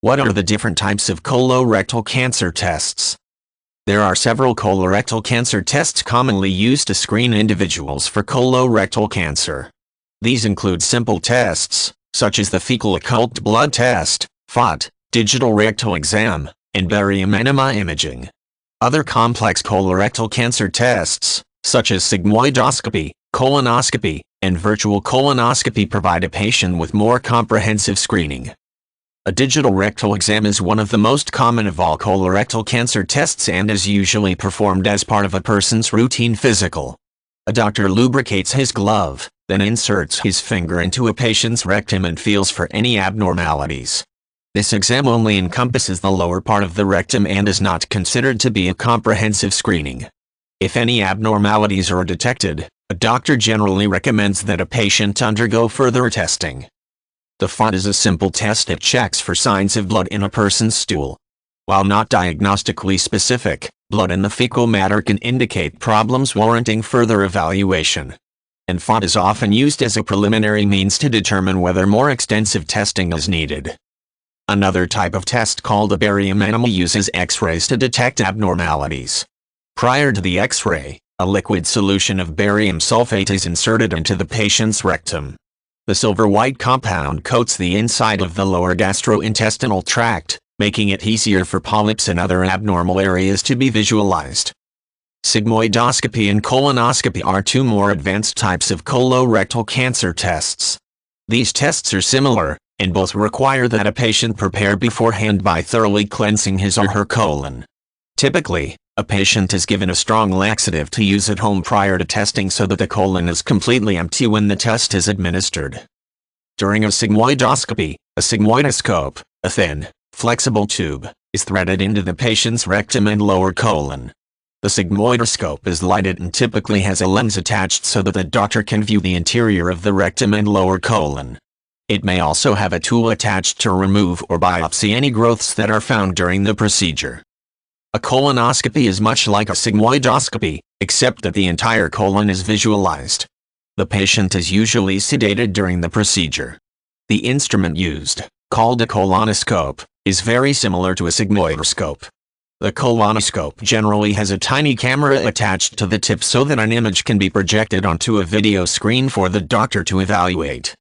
What are the different types of colorectal cancer tests? There are several colorectal cancer tests commonly used to screen individuals for colorectal cancer. These include simple tests, such as the fecal occult blood test, FOT, digital rectal exam, and barium enema imaging. Other complex colorectal cancer tests, such as sigmoidoscopy, colonoscopy, and virtual colonoscopy provide a patient with more comprehensive screening. A digital rectal exam is one of the most common of all colorectal cancer tests and is usually performed as part of a person's routine physical. A doctor lubricates his glove, then inserts his finger into a patient's rectum and feels for any abnormalities. This exam only encompasses the lower part of the rectum and is not considered to be a comprehensive screening. If any abnormalities are detected, a doctor generally recommends that a patient undergo further testing. The FOT is a simple test that checks for signs of blood in a person's stool. While not diagnostically specific, blood in the fecal matter can indicate problems warranting further evaluation. And FOT is often used as a preliminary means to determine whether more extensive testing is needed. Another type of test called a barium enema uses X-rays to detect abnormalities. Prior to the X-ray, a liquid solution of barium sulfate is inserted into the patient's rectum. The silver-white compound coats the inside of the lower gastrointestinal tract, making it easier for polyps and other abnormal areas to be visualized. Sigmoidoscopy and colonoscopy are two more advanced types of colorectal cancer tests. These tests are similar, and both require that a patient prepare beforehand by thoroughly cleansing his or her colon. Typically, a patient is given a strong laxative to use at home prior to testing so that the colon is completely empty when the test is administered. During a sigmoidoscopy, a sigmoidoscope, a thin, flexible tube, is threaded into the patient's rectum and lower colon. The sigmoidoscope is lighted and typically has a lens attached so that the doctor can view the interior of the rectum and lower colon. It may also have a tool attached to remove or biopsy any growths that are found during the procedure. A colonoscopy is much like a sigmoidoscopy, except that the entire colon is visualized. The patient is usually sedated during the procedure. The instrument used, called a colonoscope, is very similar to a sigmoidoscope. The colonoscope generally has a tiny camera attached to the tip so that an image can be projected onto a video screen for the doctor to evaluate.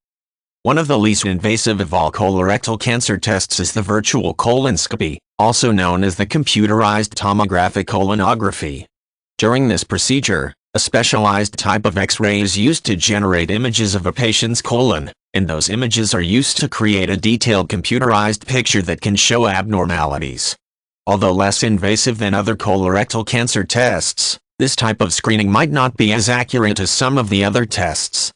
One of the least invasive of all colorectal cancer tests is the virtual colonoscopy, also known as the computerized tomographic colonography. During this procedure, a specialized type of X-ray is used to generate images of a patient's colon, and those images are used to create a detailed computerized picture that can show abnormalities. Although less invasive than other colorectal cancer tests, this type of screening might not be as accurate as some of the other tests.